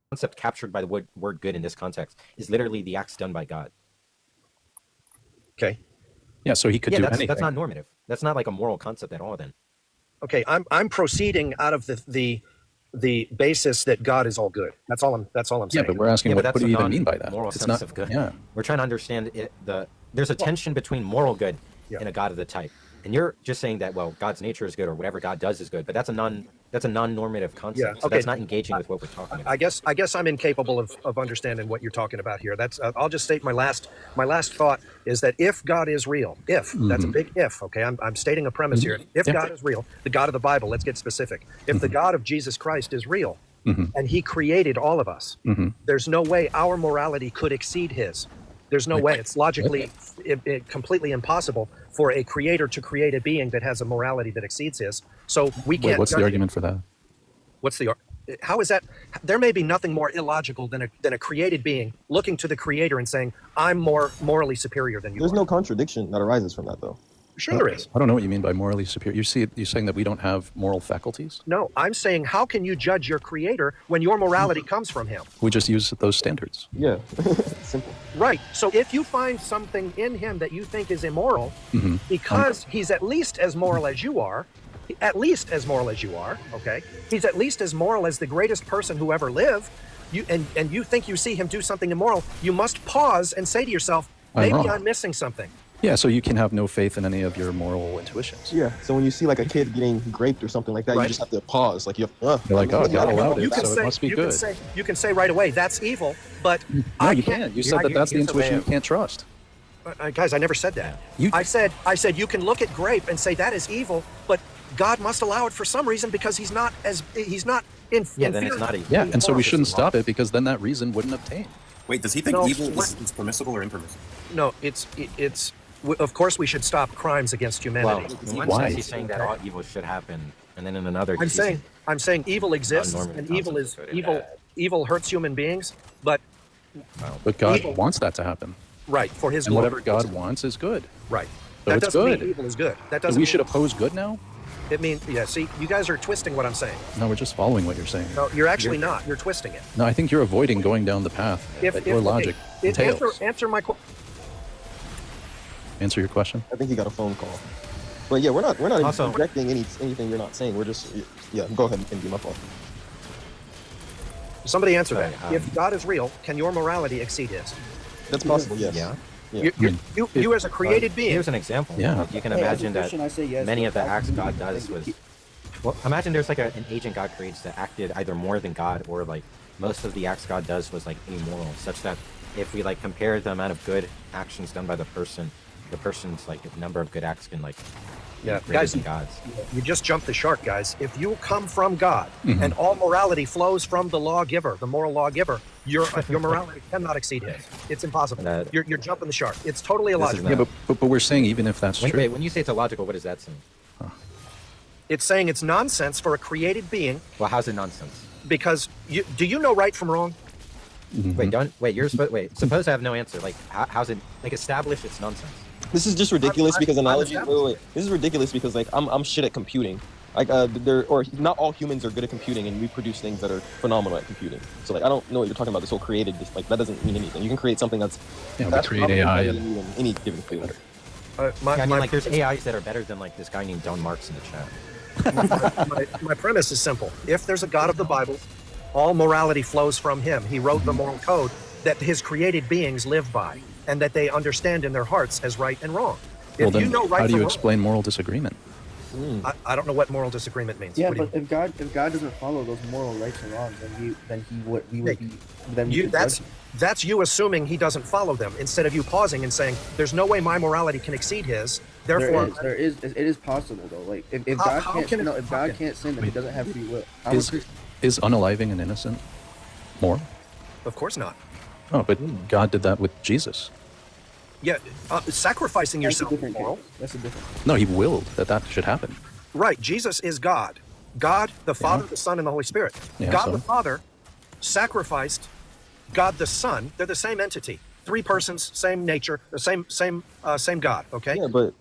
concept captured by the word good in this context is literally the acts done by God. Okay. Yeah, so he could do anything. That's not normative. That's not like a moral concept at all then. Okay, I'm proceeding out of the basis that God is all good. That's all I'm saying. Yeah, but we're asking what do you even mean by that? Moral It's sense not of good. Yeah. We're trying to understand it. There's a tension between moral good and a God of the type. And you're just saying that, well, God's nature is good or whatever God does is good, but that's a non-normative concept. Yeah, So okay. that's not engaging with what we're talking about. I guess I'm incapable of understanding what you're talking about here. That's I'll just state my last thought is that if God is real, that's a big if. Okay, I'm stating a premise here. If God is real, the God of the Bible. Let's get specific. If the God of Jesus Christ is real, and He created all of us, there's no way our morality could exceed His. There's no way. It's logically completely impossible for a creator to create a being that has a morality that exceeds his. So we can't. What's the argument for that? How is that? There may be nothing more illogical than a created being looking to the creator and saying, "I'm more morally superior than you." There's no contradiction that arises from that, though. Sure, there is. I don't know what you mean by morally superior. You're saying that we don't have moral faculties? No, I'm saying, how can you judge your creator when your morality comes from him? We just use those standards. Yeah, simple. Right. So if you find something in him that you think is immoral, because he's at least as moral as you are, okay? He's at least as moral as the greatest person who ever lived, and you think you see him do something immoral, you must pause and say to yourself, maybe I'm missing something. Yeah, so you can have no faith in any of your moral intuitions. Yeah, so when you see like a kid getting raped or something like that, you just have to pause. Like you're like, oh, God allowed it, so it must be good. You can say right away, that's evil, but no, you can't. You said that's the intuition you can't trust. Guys, I never said that. I said you can look at grape and say that is evil, but God must allow it for some reason because he's not then it's not evil. Yeah, and so we shouldn't stop it because then that reason wouldn't obtain. Wait, does he think evil is permissible or impermissible? No, it's of course we should stop crimes against humanity. Well, in one sense he's saying that all evil should happen, and then in another I'm saying evil exists and evil hurts human beings, but God wants that to happen. Right, for his and glory. Whatever God wants is good. Right. So that doesn't good. mean evil is good. That so doesn't we should oppose good now? It means, yeah, see, you guys are twisting what I'm saying. No, we're just following what you're saying. No, you're actually not. You're twisting it. No, I think you're avoiding going down the path that your logic entails. Answer my question. Answer your question? I think he got a phone call. But yeah, we're not rejecting anything you're not saying. We're just, go ahead and be my fault. Somebody answer that. If God is real, can your morality exceed his? That's possible, yes. Yeah. You as a created being. Here's an example. Yeah. You can imagine that many of the acts God does was... Well, imagine there's like an agent God creates that acted either more than God or like most of the acts God does was like amoral, such that if we like compare the amount of good actions done by the person's like number of good acts can like guys, God's. You just jumped the shark, guys. If you come from God and all morality flows from the lawgiver, the moral lawgiver, your morality cannot exceed his. It's impossible. You're jumping the shark. It's totally illogical. Yeah, but we're saying even if that's true. Wait, when you say it's illogical, what is that saying? It's saying it's nonsense for a created being. Well, how's it nonsense? Because do you know right from wrong? Suppose I have no answer. Like, how's it like establish it's nonsense? This is just ridiculous because analogy. Wait. This is ridiculous because like I'm shit at computing. Like not all humans are good at computing, and we produce things that are phenomenal at computing. So like I don't know what you're talking about. This whole created, like that doesn't mean anything. You can create something that's we create AI in any given field. There's AIs that are better than like this guy named Don Marks in the chat. my premise is simple. If there's a God of the Bible, all morality flows from him. He wrote the moral code that his created beings live by, and that they understand in their hearts as right and wrong. Well, then how do you explain moral disagreement? I don't know what moral disagreement means. Yeah, but if God doesn't follow those moral rights and wrongs, that's you assuming he doesn't follow them instead of you pausing and saying, "There's no way my morality can exceed his." Therefore, it is possible though. Like if God can't sin, then he doesn't have free will. Is unaliving an innocent moral? Of course not. Oh, but God did that with Jesus. Yeah, sacrificing yourself. That's a different. No, he willed that should happen. Right. Jesus is God. God, the Father, the Son, and the Holy Spirit. Yeah, God the Father sacrificed God the Son. They're the same entity. Three persons, same nature, the same God. Okay. Yeah, but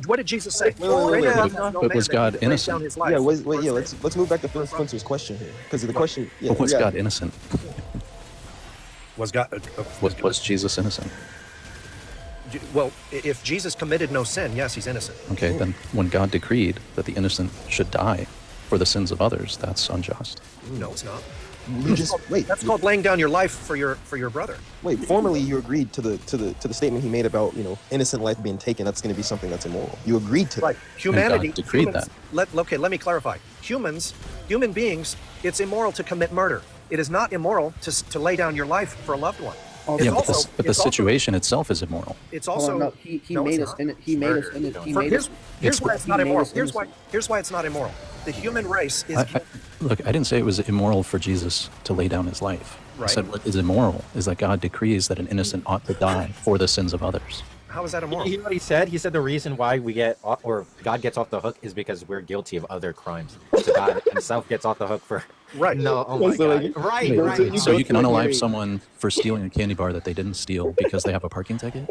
what did Jesus say? But was God innocent? Yeah. Let's move back to Spencer's question here, because the question. But was God innocent? Was God? Was Jesus innocent? Well, if Jesus committed no sin, yes, he's innocent. Okay, then when God decreed that the innocent should die for the sins of others, that's unjust. No, it's not. You just wait. That's called laying down your life for your brother. Wait, formally you agreed to the statement he made about, innocent life being taken. That's going to be something that's immoral. You agreed to Right. that. Humanity God decreed humans, that. Let me clarify. Human beings, it's immoral to commit murder. It is not immoral to lay down your life for a loved one. Also, Yeah, but the situation itself is immoral. It's hold also on, no, he no, made it's us not. he made us he made us. Here's why it's he not made immoral. us Here's why it's not immoral. The human race is Look, I didn't say it was immoral for Jesus to lay down his life. I Right. said what is immoral is that God decrees that an innocent ought to die for the sins of others. how is that immoral? You know what he said? He said the reason why we get or God gets off the hook is because we're guilty of other crimes. So God himself gets off the hook for Right. No, oh my So, God. like, Right. So you can unalive someone for stealing a candy bar that they didn't steal because they have a parking ticket?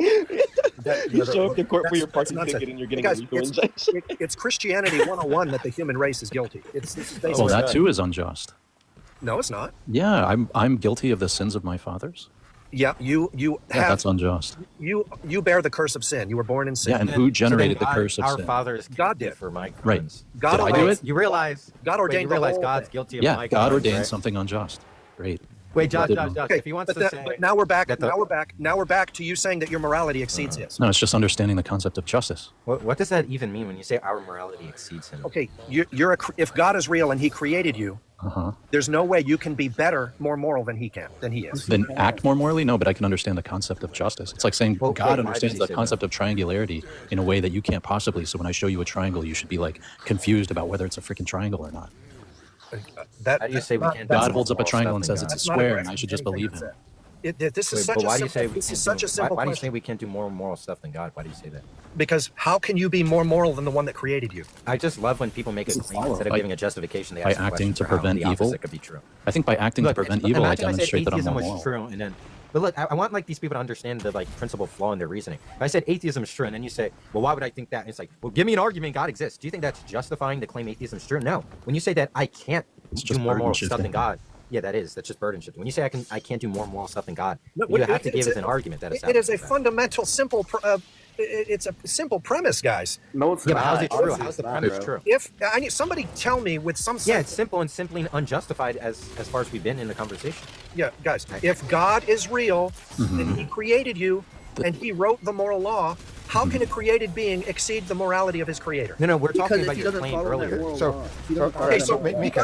You show up to court for your That's parking nonsense. ticket and you're getting Guys, a lethal injection. it's Christianity 101 that the human race is guilty. This is basically Well, that too is unjust. No, it's not. Yeah, I'm guilty of the sins of my fathers. Yeah, you Yeah, have that's unjust. you bear the curse of sin. You were born in sin. Yeah, and who generated the curse of our sin? fathers God did. for my Right. crimes. God Did I do ordained- it? You realize God ordained you the realize whole God's thing. guilty of Yeah, my God crimes, ordained right? something unjust. Great. Wait, Josh, Did wrong. if he wants but, to say but now we're back. that the- Now we're back to you saying that your morality exceeds his. No, it's just understanding the concept of justice. what does that even mean when you say our morality exceeds him? Okay, if God is real and He created you, Uh-huh. there's no way you can be better, more moral than He is. Then act more morally? No, but I can understand the concept of justice. It's like saying Well, God why does understands he the say concept of triangularity in a way that you can't possibly. So when I show you a triangle, you should be like confused about whether it's a freaking triangle or not. That, How do you say we that's can't not- do God holds up a moral triangle and stuff says in it's a God? not square, a and I should just anything believe that's him. This is Wait, such but a why do you say simple. we This can't is such do, a simple why do you say question. we can't do more moral stuff than God? Why do you say that? Because how can you be more moral than the one that created you? I just love when people make a claim instead of By- giving a justification. They by ask the acting question to for how prevent the evil? opposite could be true. I think by acting Look, to prevent evil, I imagine I said demonstrate that I'm atheism more was moral. true, and then, but look, I want like these people to understand the like principal flaw in their reasoning. If I said atheism is true, and then you say, well, why would I think that? And it's like, well, give me an argument God exists. Do you think that's justifying to claim atheism is true? No. When you say that I can't It's do just more burden moral stuff than shifting. God, yeah, that's just burden shifting. When you say I can't do more moral stuff than God, No, you have to it's give us a- an argument that It is a establishes that. fundamental, simple. It's a simple premise, guys. No, it's Yeah, but not. how's it true? Honestly, How's the it's not, premise bro. true? If I need somebody tell me with some sense. Yeah, it's simple and simply unjustified as far as we've been in the conversation. Yeah, guys. If God is real Mm-hmm. and He created you and He wrote the moral law, how can a created being exceed the morality of his creator? No, we're talking Because about if he your doesn't claim follow that earlier. moral So- law, if he so, doesn't all follow right, that so moral law- Mika,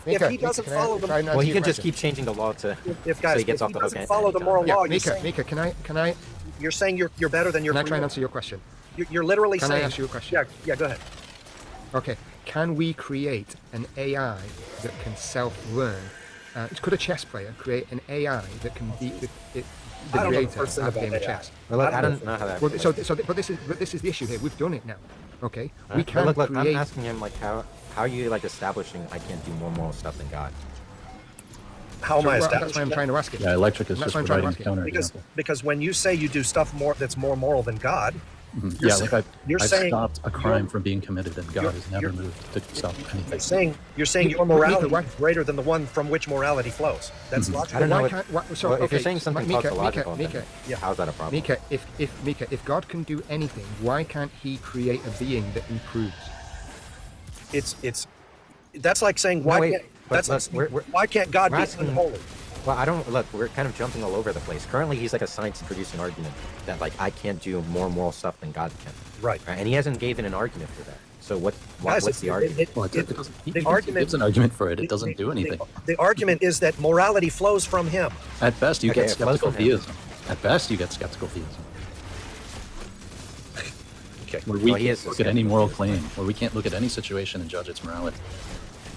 if he doesn't can I follow the- try and answer Well, he your can just question? keep changing the law to If guys, so he gets if off he the hook. doesn't follow the anytime. moral law, Mika, you're saying you're better than your can I try and creator. answer your question? You're literally Can I saying. ask you a question? Yeah, go ahead. Okay, can we create an AI that can self-learn? Could a chess player create an AI that can beat the I don't know the creator first thing of about game of AI. chess? Well, look, I don't know how that. Well, works. but this is the issue here. We've done it now. Okay, we But can look, I'm create. asking him like how are you like establishing I can't do more moral stuff than God? How am I Well, that's establishing why I'm that? trying to ask it. Yeah, electric is That's just what I'm trying to providing a ask you. counterexample. Because when you say you do stuff that's more moral than God, Mhm. Yeah, like you're I've saying- stopped a crime from being committed, and God you're- has never you're- moved to stop anything. you're saying your Mika, morality why- is greater than the one from which morality flows. That's logical. I don't know Why what- can't? So, well, if okay, you're saying something Mika, tautological, Mika, then yeah. how's that a problem? Mika, if God can do anything, why can't He create a being that improves? It's that's like saying No, why wait, can't but that's like look, saying, we're- why can't God we're be asking- unholy? Well, I don't look. We're kind of jumping all over the place. Currently, he's like a science producing argument that like I can't do more moral stuff than God can. Right. And he hasn't given an argument for that. So Guys, what's the argument? Well, it doesn't, he the gives- argument- he gives an argument for it. It doesn't do anything. The argument is that morality flows from Him. At best, you Okay, get it flows skeptical from him. theism. At best, you get skeptical theism. Okay. Where we Well, he can't is look at any moral claim, where we can't look at any situation and judge its morality.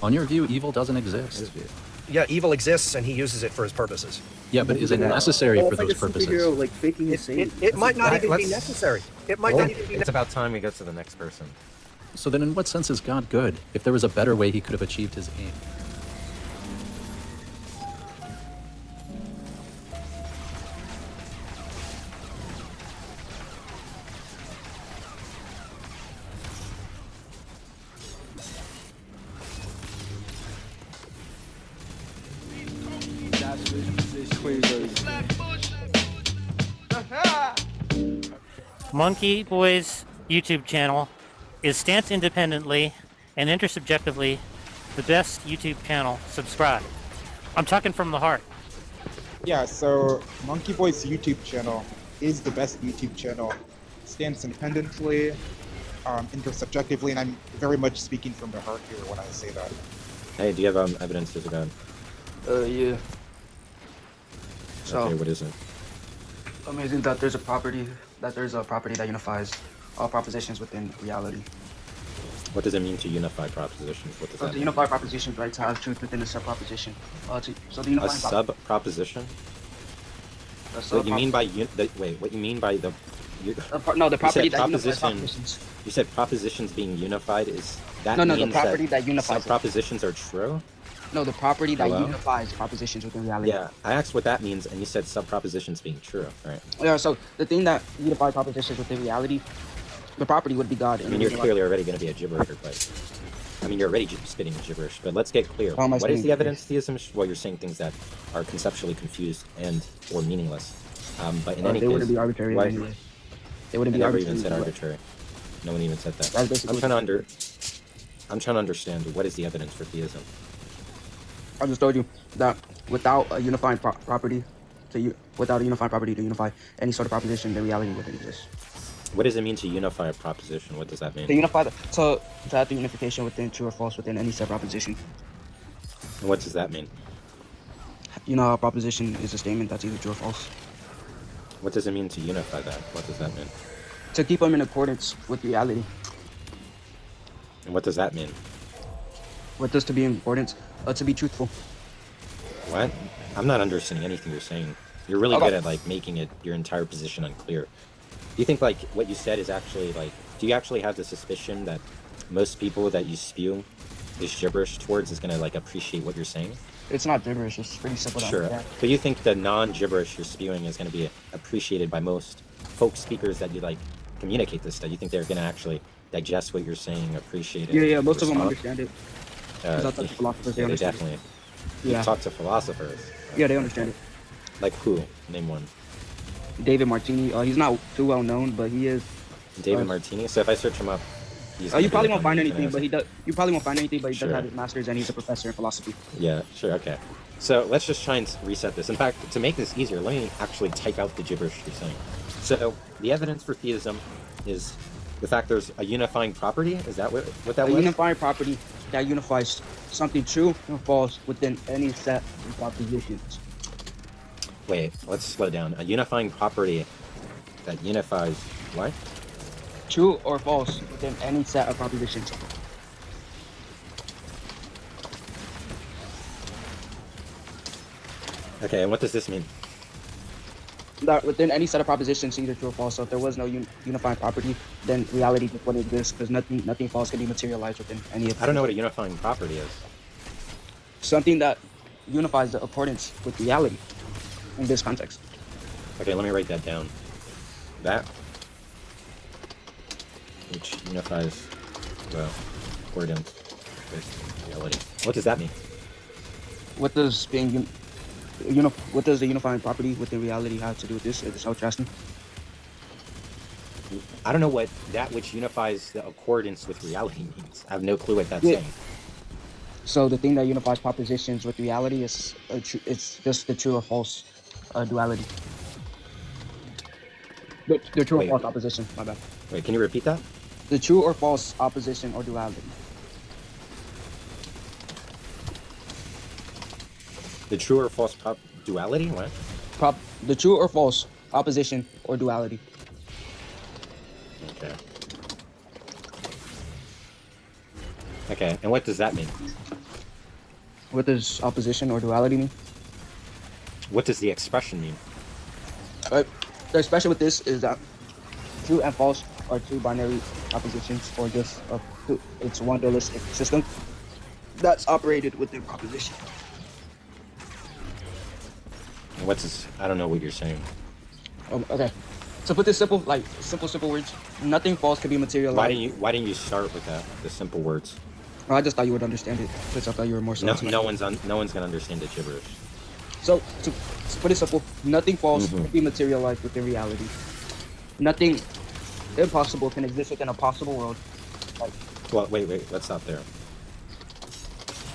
On your view, evil doesn't exist. Yeah, evil exists and He uses it for His purposes. Yeah, but is it necessary Well, for it's like those a purposes? superhero, like faking his It sane. might not Let's- even be let's- necessary. It might Well, not even be it's about time we go to the next person. So then, in what sense is God good? If there was a better way, He could have achieved His aim. Monkey Boy's YouTube channel is stance independently and intersubjectively the best YouTube channel. Subscribe. I'm talking from the heart. Yeah, so Monkey Boy's YouTube channel is the best YouTube channel. Stands independently, intersubjectively, and I'm very much speaking from the heart here when I say that. Hey, do you have evidence to that? Yeah. So, okay, what is it? Amazing that there's a property that unifies all propositions within reality. What does it mean to unify propositions? What does that To mean? unify propositions, right, to have truth within a sub-proposition. So the A unifying sub-proposition? What you mean by what you mean by the? the property that unifies propositions. You said propositions being unified is that? No, means the property that unifies. Sub-propositions are true. No, the property that unifies propositions within reality. Yeah, I asked what that means, and you said sub-propositions being true, right? Yeah. So the thing that unifies propositions within reality, the property would be God. I mean, you're clearly already going to be a gibberisher, but I mean, you're already spitting gibberish. But let's get clear. What is the evidence theism? Well, you're saying things that are conceptually confused and or meaningless. But in any case, wouldn't be arbitrary anyway. They wouldn't be never arbitrary. even said arbitrary. No one even said that. That's basically I'm trying to understand what is the evidence for theism. I just told you that without a unifying property to unify any sort of proposition, the reality wouldn't exist. What does it mean to unify a proposition? What does that mean? To unify to have the unification within true or false within any set proposition. And what does that mean? You know, a proposition is a statement that's either true or false. What does it mean to unify that? What does that mean? To keep them in accordance with reality. And what does that mean? What does to be in accordance? To be truthful. What? I'm not understanding anything you're saying. You're really good at like making it your entire position unclear. Do you think like what you said is actually like? Do you actually have the suspicion that most people that you spew this gibberish towards is gonna like appreciate what you're saying? It's not gibberish. It's pretty simple. Sure. But you think the non-gibberish you're spewing is gonna be appreciated by most folk speakers that you like communicate this to? You think they're gonna actually digest what you're saying, appreciate it? Yeah. Most of them understand it. Philosophers, they definitely. Yeah. You talk to philosophers. Yeah, they understand it. Like who? Name one. David Martini. He's not too well known, but he is. David Martini. So if I search him up, you probably won't find anything, but he does. You probably won't find anything, but he does have his master's and he's a professor in philosophy. Yeah, sure, okay. So let's just try and reset this. In fact, to make this easier, let me actually type out the gibberish you're saying. So the evidence for theism is the fact there's a unifying property. Is that what that was? A unifying property that unifies something true and false within any set of propositions. Wait, let's slow down. A unifying property that unifies what? True or false within any set of propositions. Okay, and what does this mean? That within any set of propositions, either true or false. So if there was no unifying property, then reality just wouldn't exist because nothing false can be materialized within any of. I don't know what a unifying property is. Something that unifies the accordance with reality in this context. Okay, let me write that down. That which unifies the accordance with reality. What does that mean? What does what does the unifying property within reality have to do with this? Is this what you're asking? I don't know what that which unifies the accordance with reality means. I have no clue what that's saying. So the thing that unifies propositions with reality is it's just the true or false duality. The true or false opposition. My bad. Wait, can you repeat that? The true or false opposition or duality. The true or false duality? What? The true or false opposition or duality. Okay. Okay, and what does that mean? What does opposition or duality mean? What does the expression mean? The expression with this is that true and false are two binary oppositions, or just it's one dualistic system that's operated within proposition. What's this? I don't know what you're saying. Okay. So put this simple words. Nothing false can be materialized. Why didn't you start with that? The simple words. I just thought you would understand it because I thought you were more. No one's gonna understand the gibberish. So to put it simple, nothing false can be materialized within reality. Nothing impossible can exist within a possible world. Like, Well, wait, let's stop there.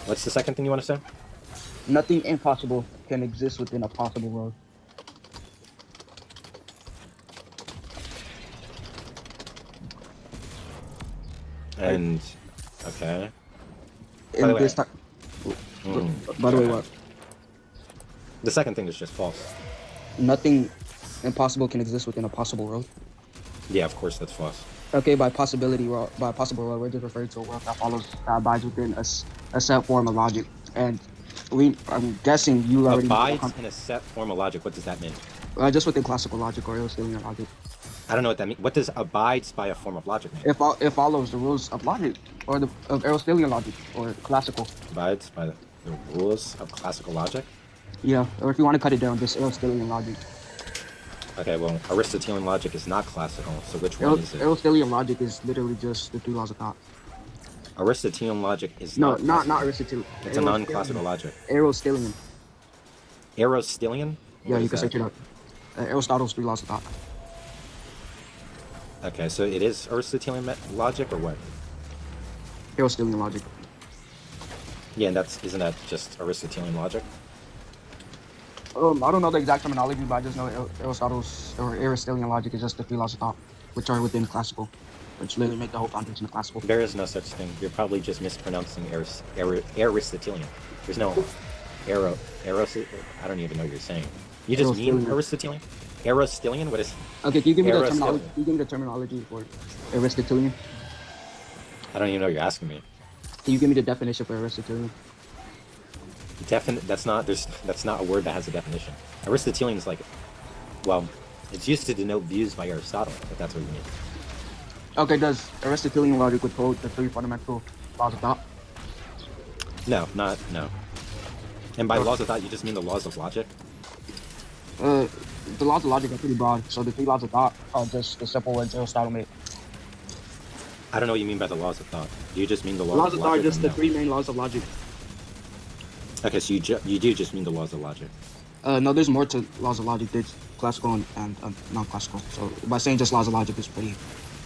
What's the second thing you want to say? nothing impossible can exist within a possible world. And okay. In By the this way, time, by the way, what? The second thing is just false. Nothing impossible can exist within a possible world. Yeah, of course that's false. Okay, by possibility, by possible world, we're just referring to a world that follows, that abides within a set form of logic. And I'm guessing you already abides in a set form of logic. What does that mean? Just within classical logic or Aristotelian logic. I don't know what that means. What does abides by a form of logic mean? It follows the rules of logic, or of Aristotelian logic, or classical. Abides by the rules of classical logic? Yeah, or if you want to cut it down, just Aristotelian logic. Okay, well, Aristotelian logic is not classical, so which one is it? Aristotelian logic is literally just the three laws of thought. Aristotelian logic is not Aristotelian. It's a non-classical logic. Aristotelian. Aristotelian? Yeah, you can search it up. Aristotle's three laws of thought. Okay, so it is Aristotelian logic or what? Aristotelian logic. Yeah, and isn't that just Aristotelian logic? I don't know the exact terminology, but I just know Aristotle's or Aristotelian logic is just the three laws of thought, which are within classical, which literally make the whole foundation of classical. There is no such thing. You're probably just mispronouncing Aristotelian. There's no I don't even know what you're saying. You just mean Aristotelian? Aristotelian? What is? Okay, can you give me the terminology? Can you give me the terminology for Aristotelian? I don't even know what you're asking me. Can you give me the definition for Aristotelian? That's not a word that has a definition. Aristotelian is like, well, it's used to denote views by Aristotle, if that's what you mean. Okay, does Aristotelian logic withhold the three fundamental laws of thought? No. And by laws of thought, you just mean the laws of logic? The laws of logic are pretty broad, so the three laws of thought are just the simple words Aristotle made. I don't know what you mean by the laws of thought. Do you just mean the laws of logic? Laws of thought are just the three main laws of logic. Okay, so you do just mean the laws of logic. No, there's more to laws of logic. There's classical and non-classical. So by saying just laws of logic is pretty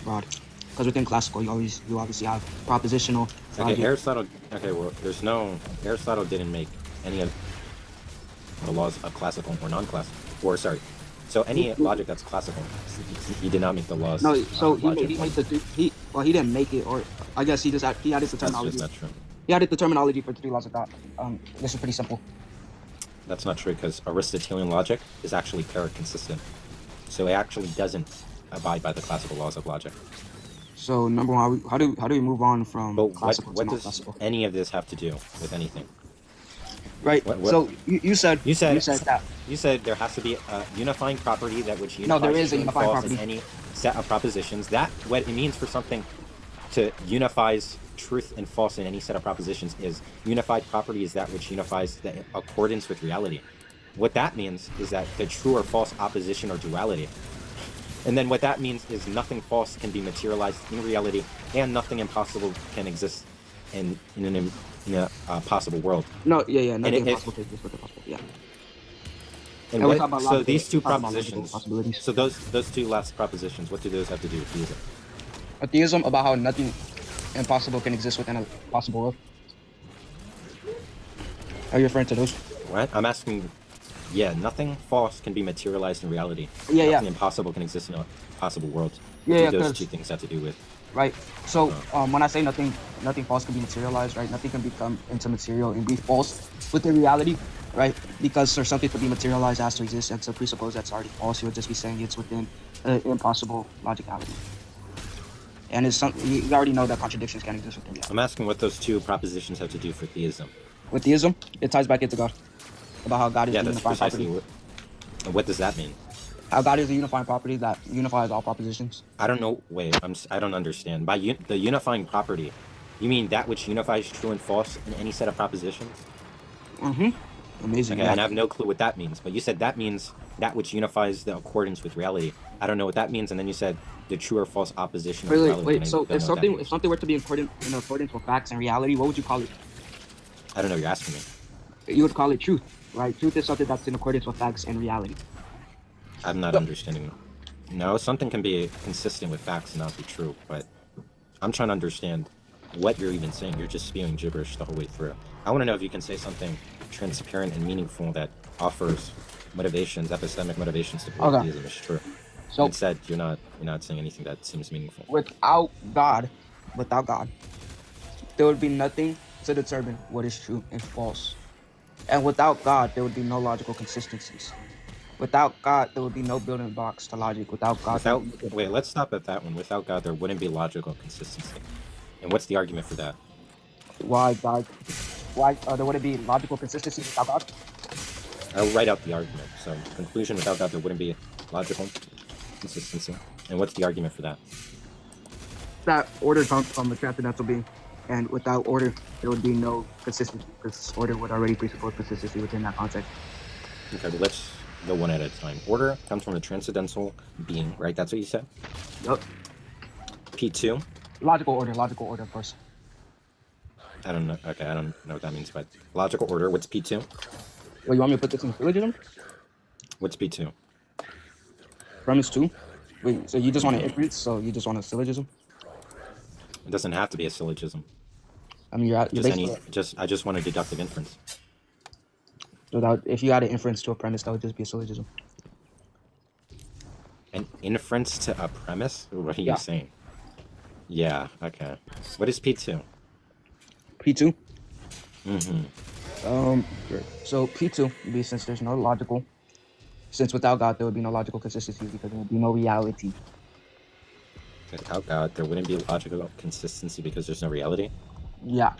broad. Because within classical, you obviously have propositional logic. Okay, Aristotle. Okay, well, Aristotle didn't make any of the laws of classical or non-classical. Or sorry, so any logic that's classical, he did not make the laws. No, so he made he didn't make it, or I guess he added the terminology. That's just not true. He added the terminology for the three laws of thought. This is pretty simple. That's not true because Aristotelian logic is actually paraconsistent, so it actually doesn't abide by the classical laws of logic. So number one, how do we move on from classical what to does non-classical? any of this have to do with anything? Right. So you said that. You said there has to be a unifying property that which unifies there is a true and unifying false property. in any set of propositions. That what it means for something to unifies truth and false in any set of propositions is unified property is that which unifies the accordance with reality. What that means is that the true or false opposition or duality. And then what that means is nothing false can be materialized in reality, and nothing impossible can exist in a possible world. No, yeah, nothing impossible can exist with possible. Yeah. And so these two propositions. So those two last propositions, what do those have to do with theism? A theism about how nothing impossible can exist within a possible world. Are you referring to those? What? I'm asking. Yeah, nothing false can be materialized in reality. Yeah, nothing impossible can exist in a possible world. Yeah, what do those two things have to do with? Right. So when I say nothing false can be materialized, right? Nothing can become into material and be false within reality, right? Because there's something to be materialized has to exist, and to presuppose that's already false, you would just be saying it's within impossible logicality. And it's something you already know that contradictions can exist within reality. I'm asking what those two propositions have to do for theism. With theism, it ties back into God, about how God is a unifying property. What does that mean? How God is a unifying property that unifies all propositions. I don't know. Wait, I don't understand. By the unifying property, you mean that which unifies true and false in any set of propositions? Amazing. Okay, and I have no clue what that means. But you said that means that which unifies the accordance with reality. I don't know what that means. And then you said the true or false opposition of reality. Wait. So if something were to be in accordance with facts and reality, what would you call it? I don't know. You're asking me. You would call it truth. right? Truth is something that's in accordance with facts and reality. I'm not understanding. No, something can be consistent with facts and not be true, but I'm trying to understand what you're even saying. You're just spewing gibberish the whole way through. I want to know if you can say something transparent and meaningful that offers motivations, epistemic motivations to believe theism is true. So instead, you're not saying anything that seems meaningful. Without God, there would be nothing to determine what is true and false. And without God, there would be no logical consistencies. Without God, there would be no building blocks to logic. Without God, wait, let's stop at that one. Without God, there wouldn't be logical consistency. And what's the argument for that? Why God? Why there wouldn't be logical consistency without God? I'll write out the argument. So, conclusion: without God, there wouldn't be logical consistency. And what's the argument for that? That order comes from the transcendental being, and without order, there would be no consistency, because order would already presuppose consistency within that context. Okay, well, let's go one at a time. Order comes from the transcendental being, right? That's what you said? Yep. P2? Logical order, of course. I don't know. Okay, I don't know what that means, but logical order. What's P2? Well, you want me to put this in syllogism? What's P2? Premise 2? Wait, so you just want an inference, so you just want a syllogism? It doesn't have to be a syllogism. I mean, you're I just want a deductive inference. So if you add an inference to a premise, that would just be a syllogism. An inference to a premise? What are you saying? Yeah, okay. What is P2? P2? Mm-hmm. So P2 would be since there's no logical. Since without God, there would be no logical consistency because there would be no reality. Without God, there wouldn't be logical consistency because there's no reality? Yeah.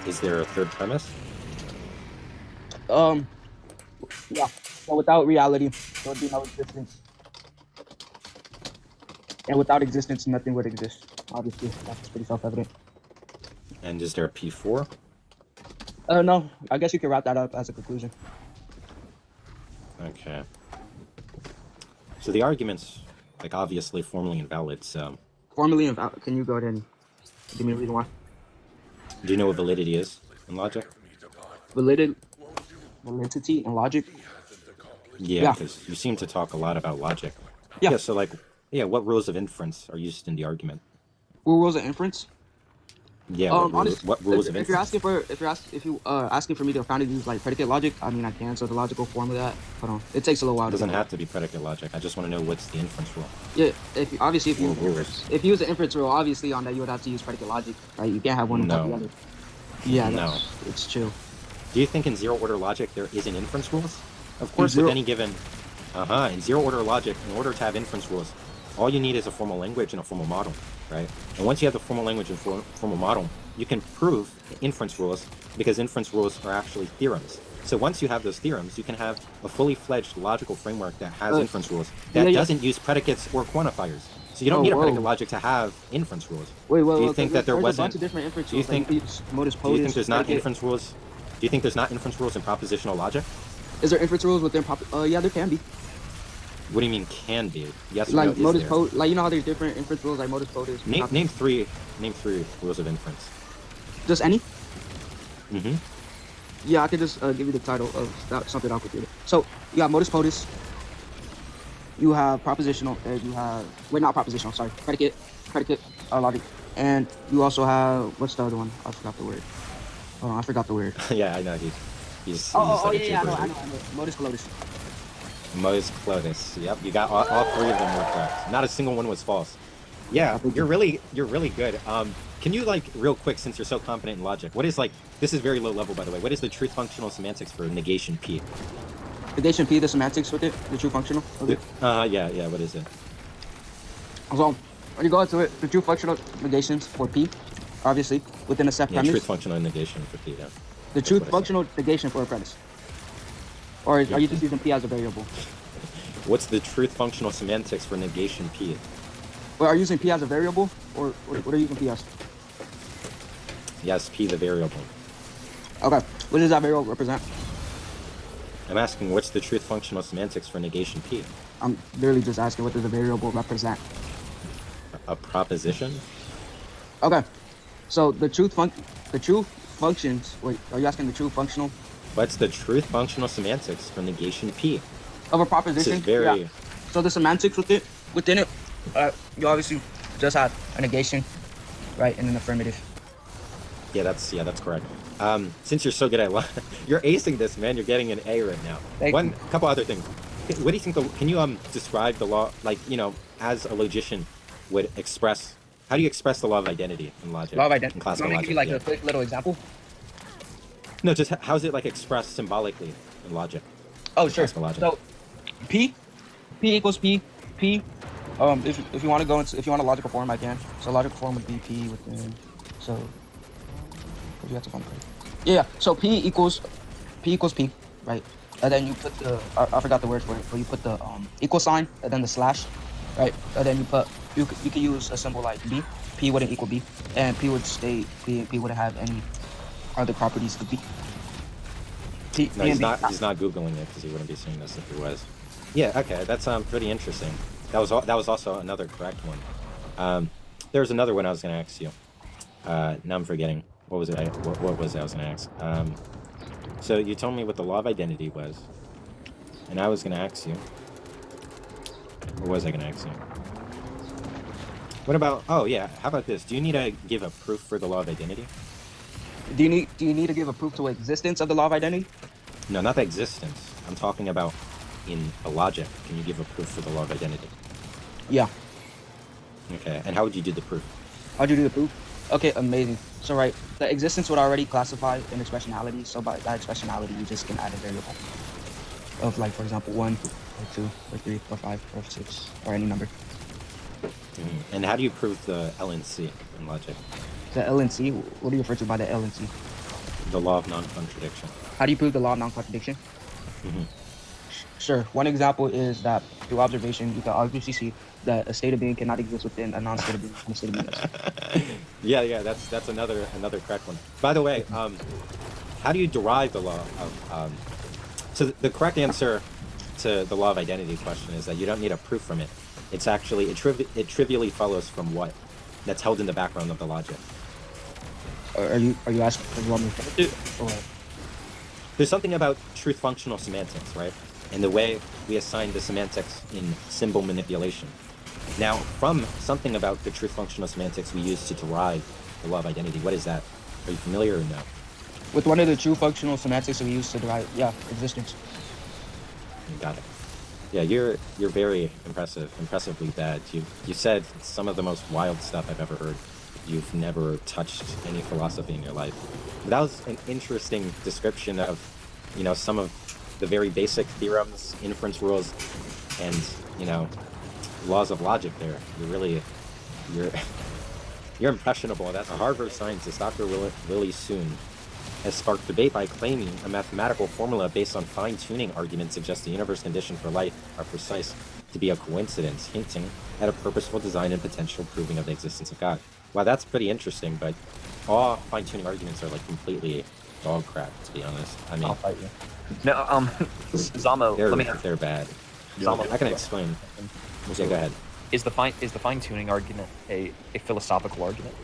Is there a third premise? Yeah. So without reality, there would be no existence. And without existence, nothing would exist. Obviously, that's pretty self-evident. And is there a P4? No. I guess you can wrap that up as a conclusion. Okay. So the argument's, like, obviously formally invalid, so... Formally invalid? Can you go ahead and give me a reason why? Do you know what validity is in logic? Validity in logic? Yeah, because you seem to talk a lot about logic. Yeah, so, like, what rules of inference are used in the argument? What rules of inference? Yeah, what rules of inference? If you're asking for me to finally use like predicate logic, I mean I can. So the logical form of that, hold on, it takes a little while. It doesn't have to be predicate logic. I just want to know what's the inference rule. Yeah, if you use the inference rule, obviously on that you would have to use predicate logic, right? You can't have one without the other. Yeah, it's chill. Do you think in zero order logic there isn't inference rules? Of course, with any given, in zero order logic, in order to have inference rules, all you need is a formal language and a formal model, right? And once you have the formal language and formal model, you can prove inference rules because inference rules are actually theorems. So once you have those theorems, you can have a fully fledged logical framework that has inference rules that doesn't use predicates or quantifiers. So you don't need a predicate logic to have inference rules. Do you think that there wasn't? A bunch of different inference do you think? Modus do you think there's not inference rules? Do you think there's not inference rules in propositional logic? Is there inference rules within yeah, there can be. What do you mean can be? Yes or like no, modus like you know how there's different inference rules like modus ponens. Name three rules of inference. Just any? Mm-hmm. Yeah, I could just give you the title of something I'll compute it. So you have modus ponens. You have propositional. You have not propositional. Sorry, predicate logic, and you also have what's the other one? I forgot the word. Hold on, I forgot the word. Yeah, I know he's I know. Modus clodus. Modus clodus. Yep, you got all three of them were correct. Not a single one was false. Yeah, you're really good. Can you, like, real quick, since you're so confident in logic, what is, like, this is very low level, by the way, what is the truth functional semantics for negation P? Negation P, the semantics with it, the truth functional? Okay. Yeah, what is it? So, when you go into it, the truth functional negations for P, obviously, within a set premise. Truth functional negation for P, yeah. The truth functional negation for a premise. Or are you just using P as a variable? What's the truth functional semantics for negation P? Well, are you using P as a variable, or what are you using P as? Yes, P the variable. Okay, what does that variable represent? I'm asking what's the truth functional semantics for negation P? I'm literally just asking what does the variable represent? a proposition? Okay. So the truth functions. Wait, are you asking the truth functional What's the truth functional semantics for negation P? of a This proposition? is very. Yeah. So the semantics within it, you obviously just have a negation, right, and an affirmative. Yeah, that's correct. Since you're so good at you're acing this, man. You're getting an A right now. Thank you. Couple other things. What do you think? Can you describe the law, like, as a logician would express? How do you express the law of identity in logic? Law of identity. In classical Let me give logic. you like a quick little example. No, just how's it like expressed symbolically in logic? Oh, sure. Classical logic. So P equals P. If you want to go into, if you want a logical form, I can. So logical form would be P within. So you have to find it. Yeah. So P equals P, right? And then you put the I forgot the word for it, but you put the equal sign and then the slash, right? And then you can use a symbol like B. P wouldn't equal B, and P would stay P. P wouldn't have any other properties to B. No, he's not googling it because he wouldn't be seeing this if he was. Yeah. Okay, that's pretty interesting. That was also another correct one. There's another one I was gonna ask you. Now I'm forgetting. What was it? What was it I was gonna ask? So you told me what the law of identity was, and I was gonna ask you. Or was I gonna ask you? What about? Oh yeah. How about this? Do you need to give a proof for the law of identity? Do you need to give a proof to existence of the law of identity? No, not the existence. I'm talking about in a logic. Can you give a proof for the law of identity? Yeah. Okay. And how would you do the proof? How'd you do the proof? Okay, amazing. So right, the existence would already classify an expressionality. So by that expressionality, you just can add a variable of, like, for example, 1 or 2 or 3 or 5 or 6 or any number. Mm-hmm. And how do you prove the LNC in logic? The LNC? What do you refer to by the LNC? The law of non-contradiction. How do you prove the law of non-contradiction? Mm-hmm. Sure. One example is that through observation, you can obviously see that a state of being cannot exist within a non-state of being. And a state of being does. Yeah, that's another correct one. By the way, how do you derive the law of? So the correct answer to the law of identity question is that you don't need a proof from it. It's actually it trivially follows from what that's held in the background of the logic. Are you asking for one more? There's something about truth functional semantics, right? And the way we assign the semantics in symbol manipulation. Now, from something about the truth functional semantics we use to derive the law of identity, what is that? Are you familiar or no? With one of the true functional semantics that we use to derive, existence. You got it. Yeah, you're very impressively bad. You said some of the most wild stuff I've ever heard. You've never touched any philosophy in your life. But that was an interesting description of, some of the very basic theorems, inference rules, and laws of logic. There, you're impressionable. That's a Harvard scientist, Dr. Willie Soon, has sparked debate by claiming a mathematical formula based on fine-tuning arguments suggests the universe conditions for life are precise to be a coincidence, hinting at a purposeful design and potential proving of the existence of God. Wow, that's pretty interesting, but all fine-tuning arguments are like completely dog crap, to be honest. I mean, I'll fight you. No, Zamo, they're bad. Zamo, I can explain. Yeah, go ahead. Is the fine-tuning argument a philosophical argument?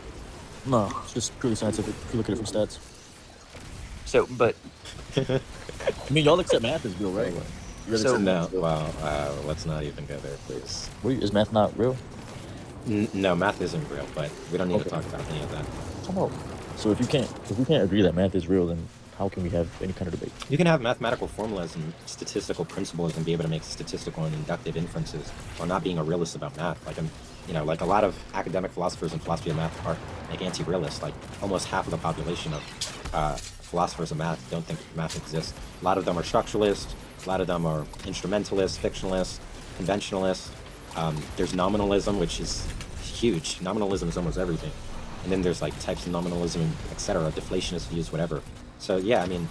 No, it's just purely scientific if you look at it from stats. So, but I mean, y'all accept math as real, right? Let's not even go there, please. Is math not real? No, math isn't real, but we don't need to talk about any of that. So if we can't agree that math is real, then how can we have any kind of debate? You can have mathematical formulas and statistical principles and be able to make statistical and inductive inferences while not being a realist about math. Like a lot of academic philosophers and philosophy of math are like anti-realists. Like almost half of the population of philosophers of math don't think math exists. A lot of them are structuralists. A lot of them are instrumentalists, fictionalists, conventionalists. There's nominalism, which is huge. Nominalism is almost everything. And then there's like types of nominalism, etc., deflationist views, whatever. So yeah, I mean,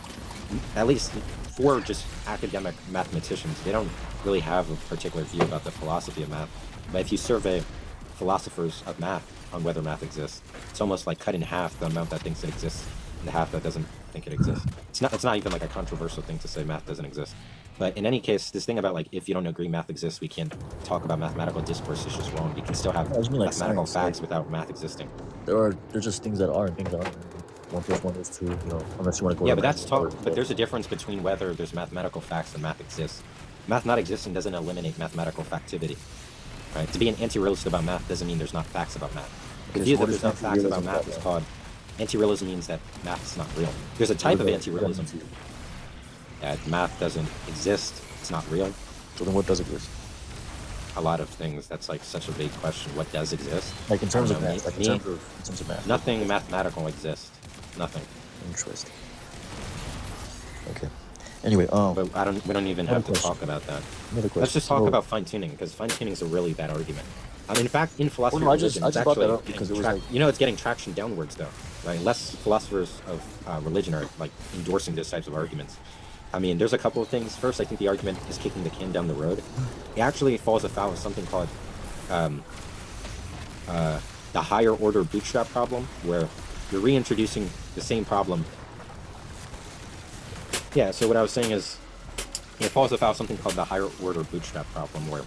at least for just academic mathematicians, they don't really have a particular view about the philosophy of math. But if you survey philosophers of math on whether math exists, it's almost like cut in half the amount that thinks it exists and the half that doesn't think it exists. It's not even like a controversial thing to say math doesn't exist. But in any case, this thing about like if you don't agree math exists, we can't talk about mathematical discourse. It's just wrong. You can still have No, I just mean, like, mathematical science, facts like- without math existing. There's just things that are and things that aren't. 1 + 1 is 2. You know, unless you want to go. Yeah, to but that's math talk. But there's a difference between whether there's mathematical facts and math exists. Math not existing doesn't eliminate mathematical factivity. Right? To be an anti-realist about math doesn't mean there's not facts about math. The view that there's not facts about math is called anti-realism. Means that math's not real. There's a type of anti-realism. That math doesn't exist. It's not real. So then, what does exist? A lot of things. That's like such a big question. What does exist? Like in terms I of don't know, math. Like in terms of math. Nothing mathematical exists. Nothing. Interesting. Okay. Anyway, but we don't even have to talk about that. Let's just talk about fine tuning, because fine tuning is a really bad argument. I mean, in fact, in philosophy, I religion, just it's brought that actually up because it was like, you know, it's getting traction downwards though, right? Less philosophers of religion are like endorsing those types of arguments. I mean, there's a couple of things. First, I think the argument is kicking the can down the road. It actually falls afoul of something called the higher order bootstrap problem, where you're reintroducing the same problem. Yeah, so what I was saying is, it falls afoul of something called the higher order bootstrap problem, where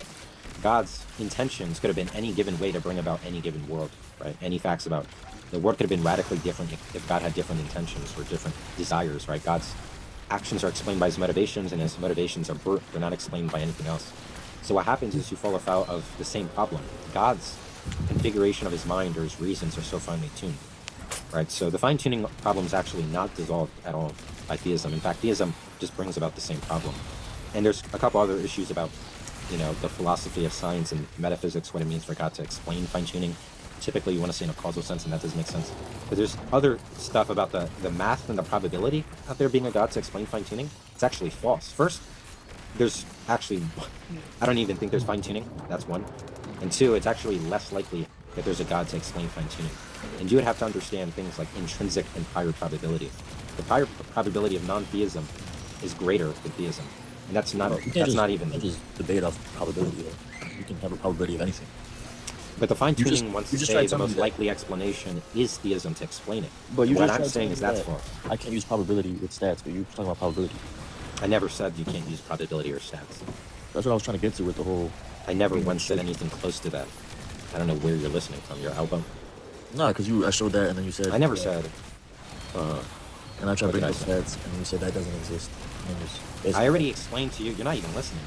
God's intentions could have been any given way to bring about any given world, right? Any facts about the world could have been radically different if God had different intentions or different desires, right? God's actions are explained by his motivations, and his motivations are they're not explained by anything else. So what happens is you fall afoul of the same problem. God's configuration of his mind or his reasons are so finely tuned, right? So the fine-tuning problem is actually not dissolved at all by theism. In fact, theism just brings about the same problem. And there's a couple other issues about, you know, the philosophy of science and metaphysics, what it means for God to explain fine-tuning. Typically, you want to say in a causal sense, and that doesn't make sense. But there's other stuff about the math and the probability of there being a God to explain fine-tuning. It's actually false. First, there's actually, I don't even think there's fine-tuning. That's one. And two, it's actually less likely that there's a God to explain fine-tuning. And you would have to understand things like intrinsic and prior probability. The prior probability of non-theism is greater than theism. And that's not, not even... You can't just debate off probability, though. You can have a probability of anything. But the fine-tuning wants to say the most likely explanation is theism to explain it. But what I'm saying is that's false. I can't use probability with stats, but you're talking about probability. I never said you can't use probability or stats. That's what I was trying to get to with the whole... I never once said anything close to that. I don't know where you're listening from, your album. No, because I showed that and then you said... I never said... and I tried to bring up stats and you said that doesn't exist. I already explained to you, you're not even listening.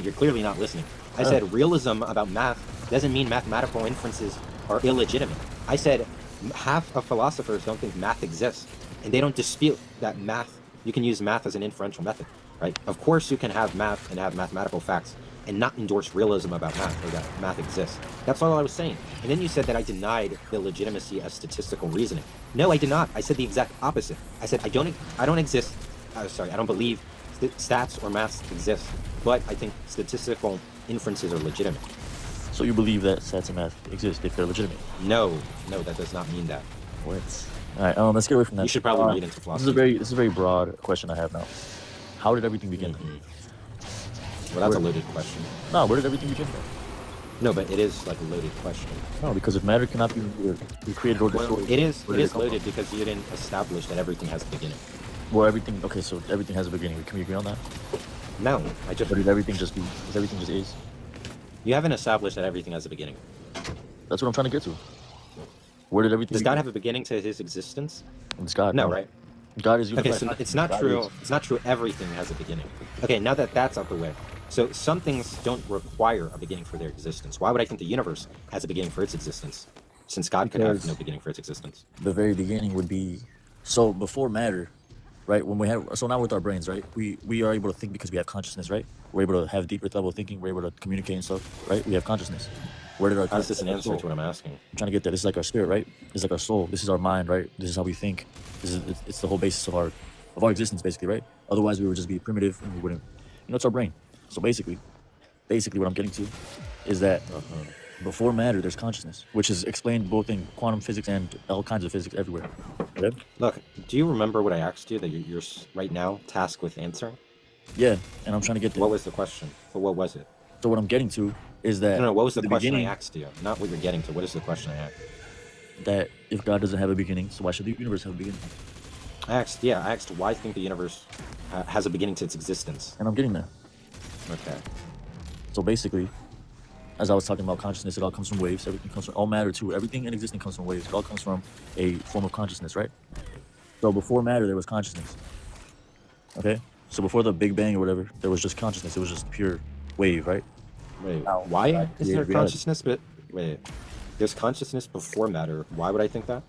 You're clearly not listening. I said realism about math doesn't mean mathematical inferences are illegitimate. I said half of philosophers don't think math exists, and they don't dispute that math, you can use math as an inferential method, right? Of course you can have math and have mathematical facts and not endorse realism about math or that math exists. That's all I was saying. And then you said that I denied the legitimacy of statistical reasoning. No, I did not. I said the exact opposite. I said I don't believe stats or maths exist, but I think statistical inferences are legitimate. So you believe that stats and math exist if they're legitimate? No, that does not mean that. What? All right, let's get away from that. You should probably read into philosophy. This is a very broad question I have now. How did everything begin? Well, that's a loaded question. No, where did everything begin from? No, but it is like a loaded question. No, because if matter cannot be created or destroyed... Well, it is loaded because you didn't establish that everything has a beginning. Well, everything... Okay, so everything has a beginning. Can we agree on that? No, I just... But did everything just be... Is everything just is? You haven't established that everything has a beginning. That's what I'm trying to get to. Where did everything... Does God have a beginning to his existence? It's God. No, right? God is unified. Okay, so it's not true. It's not true everything has a beginning. Okay, now that that's out the way. So some things don't require a beginning for their existence. Why would I think the universe has a beginning for its existence? Since God could have no beginning for its existence. The very beginning would be... So before matter, right? When we have... So now with our brains, right? We are able to think because we have consciousness, right? We're able to have deeper level of thinking. We're able to communicate and stuff, right? We have consciousness. Where did our... How's this an answer to what I'm asking? I'm trying to get that. This is like our spirit, right? It's like our soul. This is our mind, right? This is how we think. It's the whole basis of our existence, basically, right? Otherwise, we would just be primitive and we wouldn't... You know, it's our brain. So basically what I'm getting to is that before matter, there's consciousness, which is explained both in quantum physics and all kinds of physics everywhere. Okay? Look, do you remember what I asked you that you're right now tasked with answering? Yeah, and I'm trying to get there. What was the question? But what was it? So what I'm getting to is that... No, what was the question I asked you? Not what you're getting to. What is the question I asked? That if God doesn't have a beginning, so why should the universe have a beginning? I asked why I think the universe has a beginning to its existence. And I'm getting there. Okay. So basically, as I was talking about consciousness, it all comes from waves. Everything comes from all matter too. Everything in existence comes from waves. It all comes from a form of consciousness, right? So before matter, there was consciousness. Okay. So before the Big Bang or whatever, there was just consciousness. It was just pure wave, right? Wait, Now, why is there reality. consciousness? But wait, there's consciousness before matter. Why would I think that?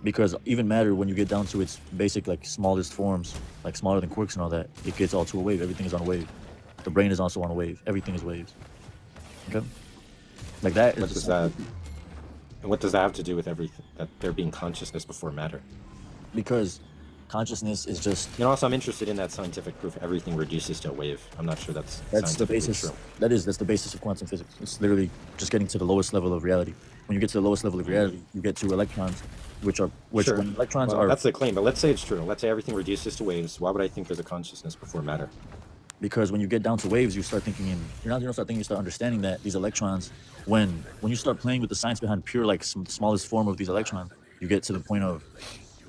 Because even matter, when you get down to its basic, like smallest forms, like smaller than quarks and all that, it gets all to a wave. Everything is on a wave. The brain is also on a wave. Everything is waves. Okay. Like that. What does that? And what does that have to do with everything? That there being consciousness before matter? Because consciousness is just. You know, also I'm interested in that scientific proof. Everything reduces to a wave. I'm not sure that's the basis. true. That's the basis of quantum physics. It's literally just getting to the lowest level of reality. When you get to the lowest level of reality, you get to electrons, Sure. when electrons are. That's the claim, but let's say it's true. Let's say everything reduces to waves. Why would I think there's a consciousness before matter? Because when you get down to waves, you start thinking you start understanding that these electrons, when you start playing with the science behind pure, like the smallest form of these electrons, you get to the point of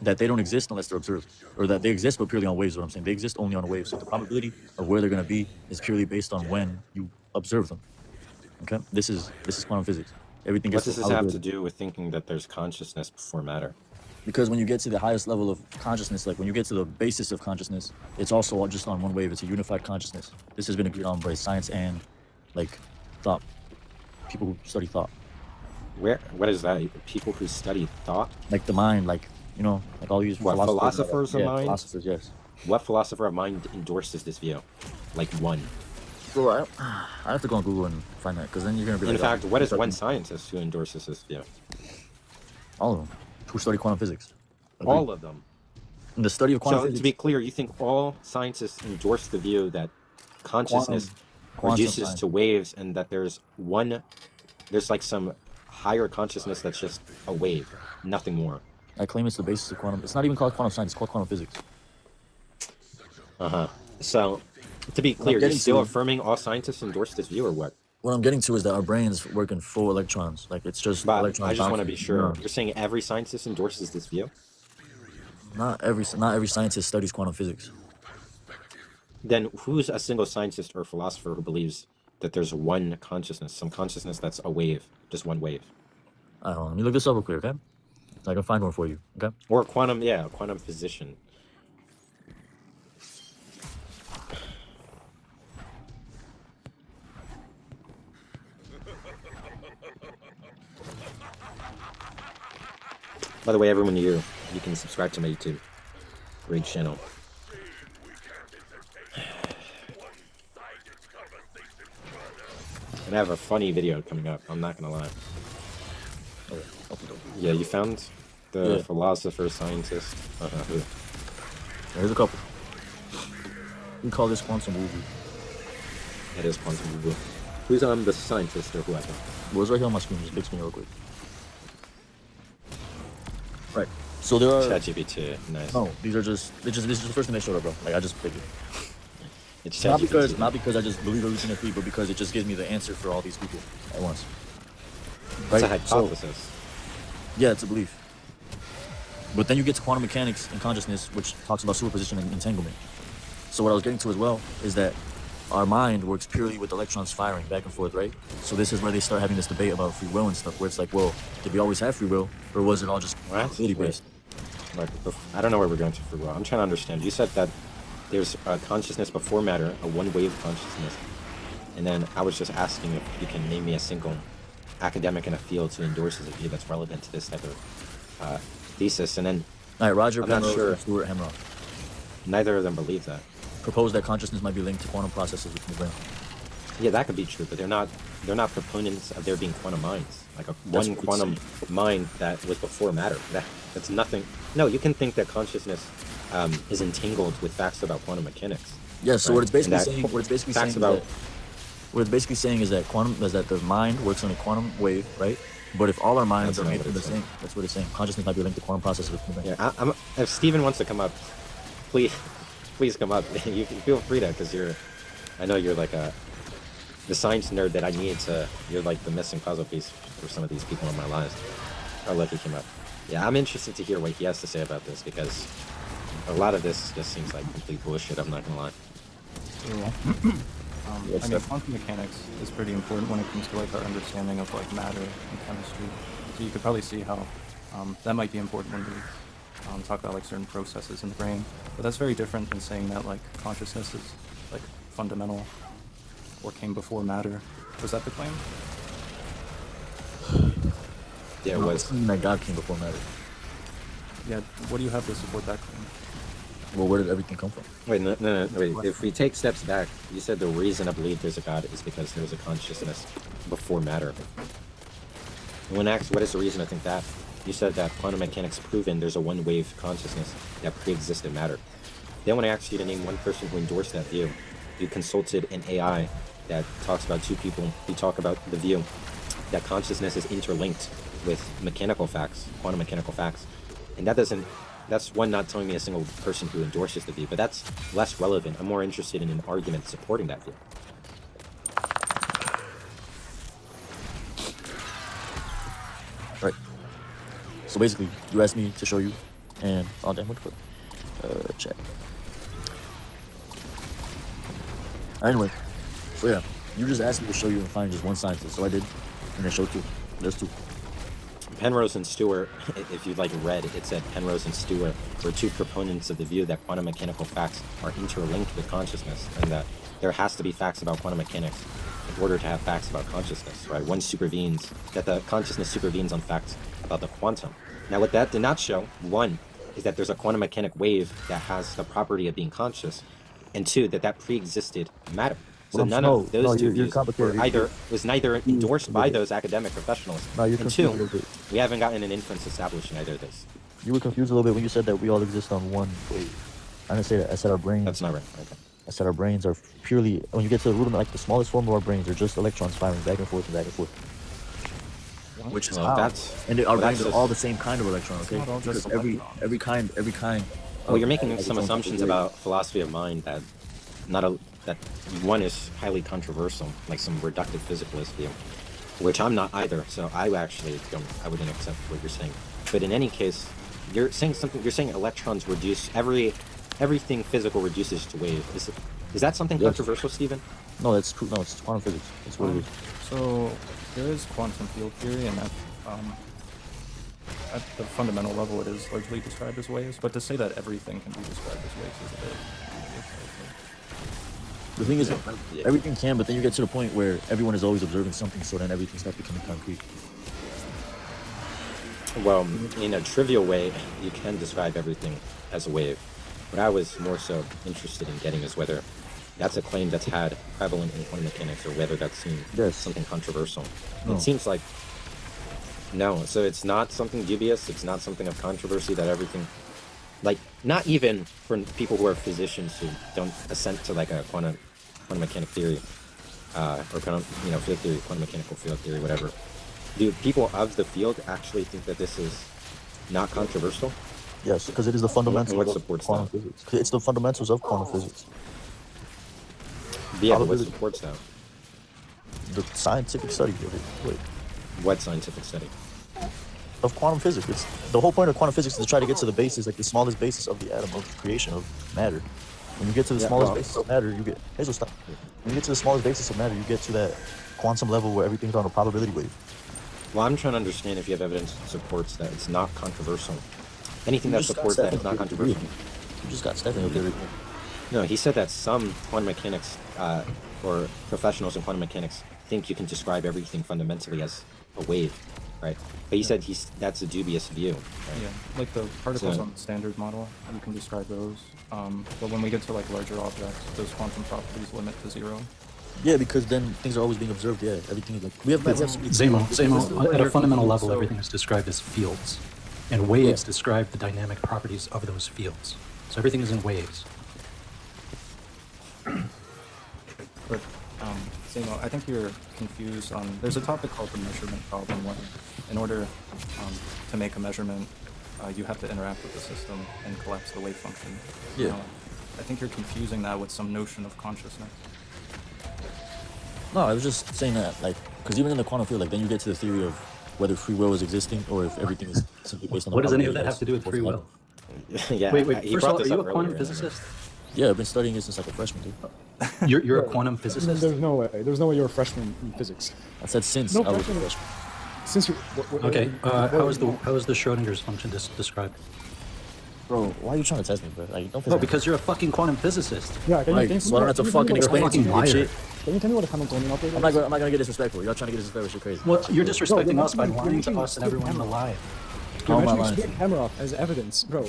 that they don't exist unless they're observed, or that they exist but purely on waves. Is what I'm saying, they exist only on waves. So the probability of where they're going to be is purely based on when you observe them. Okay, this is quantum physics. Everything What gets. does this have to do with thinking that there's consciousness before matter? Because when you get to the highest level of consciousness, like when you get to the basis of consciousness, it's also just on one wave. It's a unified consciousness. This has been agreed on by science and like thought. People who study thought. What is that? People who study thought? Like the mind, like like all these philosophers of mind? Philosophers, yes. What philosopher of mind endorses this view? Like one. Bro, I have to go on Google and find that, because then you're gonna be. In fact, what is one scientist who endorses this view? All of them. Who study quantum physics. All of them. In the study of quantum physics. To be clear, you think all scientists endorse the view that consciousness reduces to waves, and that there's like some higher consciousness that's just a wave, nothing more. I claim it's the basis of quantum. It's not even called quantum science. It's called quantum physics. So, to be clear, you're still affirming all scientists endorse this view, or what? What I'm getting to is that our brains work in full electrons. Like it's just electrons. I just want to be sure. No. You're saying every scientist endorses this view? Not every scientist studies quantum physics. Then who's a single scientist or philosopher who believes that there's one consciousness, some consciousness that's a wave, just one wave? I don't know. Let me look this up real quick, okay? So I can find one for you, okay? Or a quantum physician. By the way, everyone you can subscribe to my YouTube. Great channel. And I have a funny video coming up, I'm not gonna lie. Yeah, you found the philosopher, scientist? There's a couple. We call this quantum woo-woo. It is quantum woo-woo. Who's the scientist or whoever? Well, it's right here on my screen. Just big screen real quick. Right. So there are. ChatGPT, nice. No, this is the first thing they showed up, bro. Like I just picked it. It's not because I just believe everything I read, but because it just gives me the answer for all these people at once. Right? It's a hypothesis. Yeah, it's a belief. But then you get to quantum mechanics and consciousness, which talks about superposition and entanglement. So what I was getting to as well is that our mind works purely with electrons firing back and forth, right? So this is where they start having this debate about free will and stuff, where it's like, well, did we always have free will, or was it all just probability based? Like, I don't know where we're going to free will. I'm trying to understand. You said that there's a consciousness before matter, a one-wave consciousness, and then I was just asking if you can name me a single academic in a field who endorses a view that's relevant to this type of thesis, and then all right, Roger Penrose and Stuart Hemrock. Neither of them believe that. Propose that consciousness might be linked to quantum processes within the brain. Yeah, that could be true, but they're not proponents of there being quantum minds, like one quantum mind that was before matter. That's nothing. No, you can think that consciousness is entangled with facts about quantum mechanics. Yeah, so what it's basically saying is that the mind works on a quantum wave, right? But if all our minds are made up of the same, that's what it's saying. Consciousness might be linked to quantum processes within the brain. Yeah, if Steven wants to come up, please come up. You can feel free to, because I know you're like the science nerd that I need to. You're like the missing puzzle piece for some of these people in my lives. I'll let you come up. Yeah, I'm interested to hear what he has to say about this, because a lot of this just seems like complete bullshit. I'm not gonna lie. I mean, quantum mechanics is pretty important when it comes to like our understanding of like matter and chemistry. So you could probably see how that might be important when we talk about like certain processes in the brain. But that's very different than saying that like consciousness is like fundamental or came before matter. Was that the claim? Yeah, it was. That God came before matter. Yeah. What do you have to support that claim? Well, where did everything come from? Wait, no, wait. If we take steps back, you said the reason I believe there's a God is because there's a consciousness before matter. When asked what is the reason I think that, you said that quantum mechanics proven there's a one-wave consciousness that pre-existed matter. Then when I asked you to name one person who endorsed that view, you consulted an AI that talks about two people who talk about the view that consciousness is interlinked with mechanical facts, quantum mechanical facts. And that's one not telling me a single person who endorses the view, but that's less relevant. I'm more interested in an argument supporting that view. Right. So basically, you asked me to show you, and oh damn, what the fuck? Check. Anyway, so yeah, you just asked me to show you and find just one scientist, so I did, and I showed two. There's two. Penrose and Stewart, if you'd like read, it said Penrose and Stewart were two proponents of the view that quantum mechanical facts are interlinked with consciousness, and that there has to be facts about quantum mechanics in order to have facts about consciousness, right? One supervenes, that the consciousness supervenes on facts about the quantum. Now, what that did not show, one, is that there's a quantum mechanic wave that has the property of being conscious, and two, that pre-existed matter. So none of those two views was neither endorsed by those academic professionals. And two, we haven't gotten an inference established in either of those. You were confused a little bit when you said that we all exist on one wave. I didn't say that. I said our brains. That's not right. Okay. I said our brains are purely, when you get to the rudiment, like the smallest form of our brains are just electrons firing back and forth and back and forth. Which is how. And our brains are all the same kind of electron, okay? Because every kind. Well, you're making some assumptions about philosophy of mind that that one is highly controversial, like some reductive physicalist view, which I'm not either. So I wouldn't accept what you're saying. But in any case, you're saying something. You're saying electrons reduce everything physical reduces to wave. Is that something controversial, Stephen? No, that's true. No, it's quantum physics. That's what it is. So there is quantum field theory, and at the fundamental level, it is largely described as waves. But to say that everything can be described as waves is a bit. The thing is, everything can, but then you get to the point where everyone is always observing something, so then everything starts becoming concrete. Well, in a trivial way, you can describe everything as a wave. What I was more so interested in getting is whether that's a claim that's had prevalent in quantum mechanics or whether that seems something controversial. No. It seems like no. So it's not something dubious. It's not something of controversy that everything... Like, not even for people who are physicians who don't assent to like a quantum mechanic theory, or field theory, quantum mechanical field theory, whatever. Do people of the field actually think that this is not controversial? Yes, because it is the fundamentals of quantum physics. It's the fundamentals of quantum physics. Yeah, but what supports that? The scientific study of it. Wait. What scientific study? Of quantum physics. It's the whole point of quantum physics is to try to get to the basis, like the smallest basis of the atom, of the creation of matter. When you get to the smallest basis of matter, you get stop. When you get to the smallest basis of matter, you get to that quantum level where everything's on a probability wave. Well, I'm trying to understand if you have evidence that supports that it's not controversial. Anything that supports that it's not controversial. You just got Stephen up there. No, he said that some quantum mechanics or professionals in quantum mechanics think you can describe everything fundamentally as a wave. Right, but he said that's a dubious view. Right? Yeah, like the particles on the standard model, you can describe those. But when we get to like larger objects, those quantum properties limit to zero. Yeah, because then things are always being observed. Yeah, everything is like Zemo. At a fundamental level, everything is described as fields, and waves describe the dynamic properties of those fields. So everything is in waves. But Zemo, I think you're confused on. There's a topic called the measurement problem, where in order to make a measurement, you have to interact with the system and collapse the wave function. Yeah. I think you're confusing that with some notion of consciousness. No, I was just saying that, like, because even in the quantum field, like, then you get to the theory of whether free will is existing or if everything is simply based on. What does any of that have to do with free will? Yeah. Wait. First of all, are you a quantum physicist? Yeah, I've been studying it since like a freshman, dude. You're a quantum physicist? There's no way. There's no way you're a freshman in physics. I said since No I was a freshman. freshman. Since you. Okay. How is the Schrodinger's function described? Bro, why are you trying to test me, bro? Like, don't. No, because you're a fucking quantum physicist. Yeah, can right, you so I don't have to fucking explain to you liar. shit. Can you tell me what a Hamiltonian operator I'm not gonna get disrespectful. You're trying to get disrespectful. You're crazy. Well, you're disrespecting us by lying to us and everyone in the live. How am I mentioning lying? Stuart Hameroff as evidence, bro.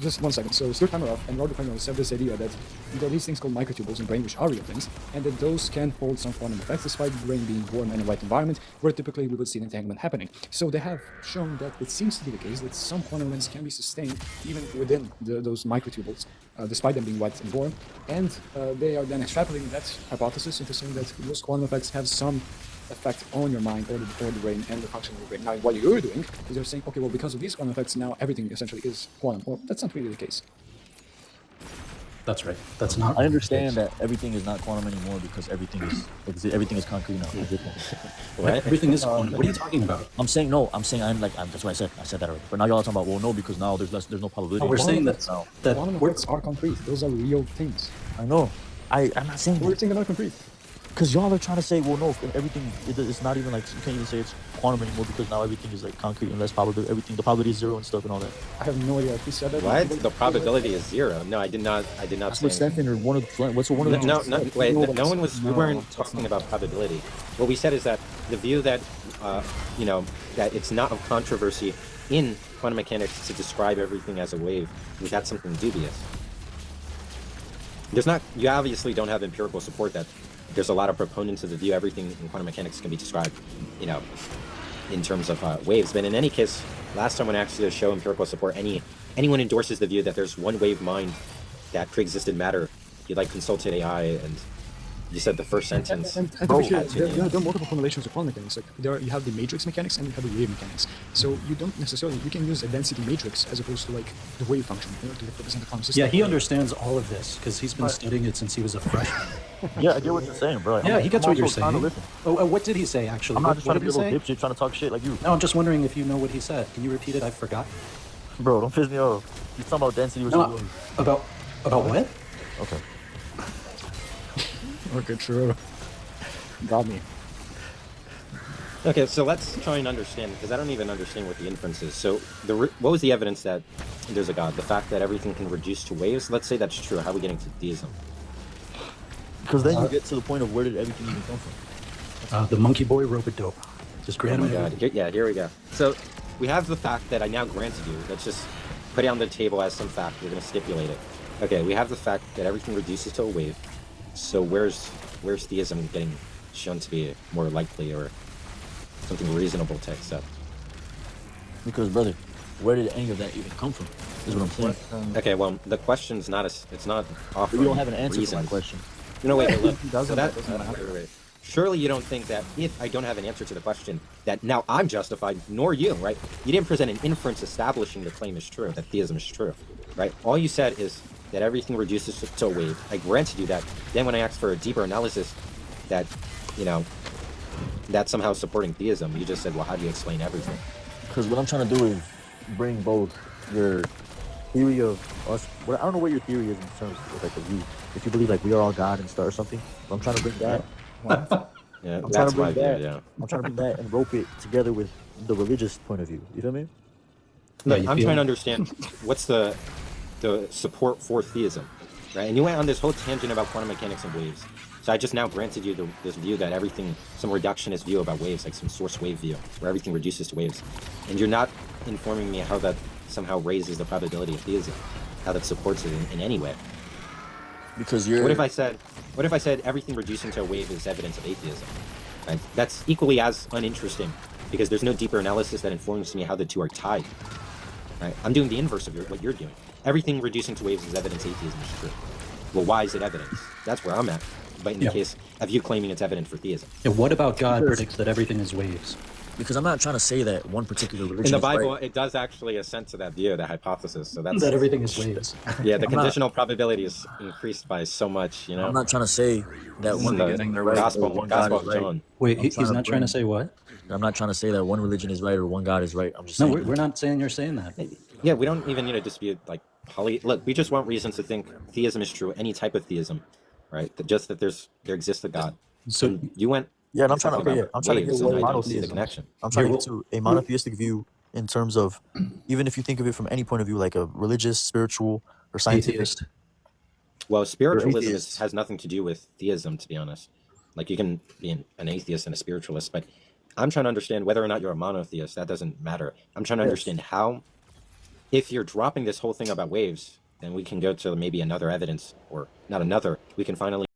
Just 1 second. So Stuart Hameroff and Robert Penrose have this idea that there are these things called microtubules in brain which are real things, and that those can hold some quantum effects despite the brain being warm and a right environment where typically we would see an entanglement happening. So they have shown that it seems to be the case that some quantum events can be sustained even within those microtubules, despite them being white and warm, and they are then extrapolating that hypothesis into saying that those quantum effects have some effect on your mind or the brain and the function of your brain. Now, what you're doing is you're saying, okay, well, because of these quantum effects, now everything essentially is quantum. Well, that's not really the case. That's right. That's not. I understand that everything is not quantum anymore because everything is concrete now. I get that. Right? Everything is quantum. What are you talking about? I'm saying that's what I said. I said that already. But now y'all are talking about, well, no, because now there's no probability. No, we're saying that quantum effects are concrete. Those are real things. I know. I'm not saying we're saying they're not concrete. Because y'all are trying to say, well, no, everything, it's not even like, you can't even say it's quantum anymore because now everything is like concrete and less probability, the probability is zero and stuff and all that. I have no idea if you said that. What? The probability is zero. No, I did not That's say what Stanton or one of the no one was, we weren't talking about probability. What we said is that the view that, that it's not of controversy in quantum mechanics to describe everything as a wave, that's something dubious. You obviously don't have empirical support that there's a lot of proponents of the view everything in quantum mechanics can be described, in terms of waves. But in any case, last time when I asked you to show empirical support, anyone endorses the view that there's one wave mind that pre-existed matter. You consulted AI and you said the first sentence. And there are multiple formulations of quantum mechanics. You have the matrix mechanics and you have the wave mechanics. So you don't necessarily, you can use a density matrix as opposed to the wave function to represent the quantum system. Yeah, he understands all of this because he's been studying it since he was a freshman. Yeah, I get what you're saying, bro. Yeah, he gets what you're saying. Oh, what did he say actually? I'm not just what trying to be a little dipshit trying to talk shit like you. No, I'm just wondering if you know what he said. Can you repeat it? I forgot. Bro, don't piss me off. He's talking about density. No, about what? Okay. Okay, true. Got me. Okay, so let's try and understand, because I don't even understand what the inference is. So, what was the evidence that there's a God? The fact that everything can reduce to waves? Let's say that's true. How are we getting to deism? Because then you get to the point of where did everything even come from? The monkey boy rope-a-dope. Just grant Oh my God. Here we go. So, we have the fact that I now granted you. Let's just put it on the table as some fact. We're going to stipulate it. Okay, we have the fact that everything reduces to a wave. So where's theism getting shown to be more likely or something reasonable to accept? Because, brother, where did any of that even come from? Is what I'm saying. Okay, well, the question's not offering. You don't have an answer reasons. to my question. No, wait, look. Wait. Surely you don't think that if I don't have an answer to the question, that now I'm justified, nor you, right? You didn't present an inference establishing the claim is true, that theism is true, right? All you said is that everything reduces to a wave. I granted you that. Then when I asked for a deeper analysis, that, that's somehow supporting theism, you just said, well, how do you explain everything? Because what I'm trying to do is bring both your theory of us. I don't know what your theory is in terms of if you believe we are all God and stuff or something. But I'm trying to bring that. Yeah, I'm that's trying to bring that. Yeah. I'm trying to bring that and rope it together with the religious point of view. You feel me? Look, I'm trying to understand what's the support for theism, right? And you went on this whole tangent about quantum mechanics and waves. So I just now granted you this view that everything, some reductionist view about waves, like some source wave view, where everything reduces to waves. And you're not informing me how that somehow raises the probability of theism, how that supports it in any way. Because you're... What if I said everything reducing to a wave is evidence of atheism? Right? That's equally as uninteresting, because there's no deeper analysis that informs me how the two are tied. Right? I'm doing the inverse of what you're doing. Everything reducing to waves is evidence atheism is true. Well, why is it evidence? That's where I'm at. But in the case of you claiming it's evident for theism. Yeah, what about God predicts that everything is waves? Because I'm not trying to say that one particular religion in the is Bible, right. It does actually assent to that view, that hypothesis. So that's that everything is waves. Yeah, the conditional probability is increased by so much. I'm not trying to say that one gospel of John. Wait, he's not trying to say what? I'm not trying to say that one religion is right or one God is right. I'm just no, saying we're not saying you're saying that. Yeah, we don't even dispute Look, we just want reasons to think theism is true, any type of theism, right? Just that there exists a God. So And you went. yeah, and I'm trying to talking okay, yeah, about I'm trying to get waves, to and I don't see the monotheism. connection. I'm trying to get to a monotheistic view in terms of, even if you think of it from any point of view, like a religious, spiritual, or scientific. Atheist. Well, spiritualism atheist. has nothing to do with theism, to be honest. Like, you can be an atheist and a spiritualist, but I'm trying to understand whether or not you're a monotheist. That doesn't matter. I'm trying to understand how, if you're dropping this whole thing about waves, then we can go to maybe another evidence, or not another, we can finally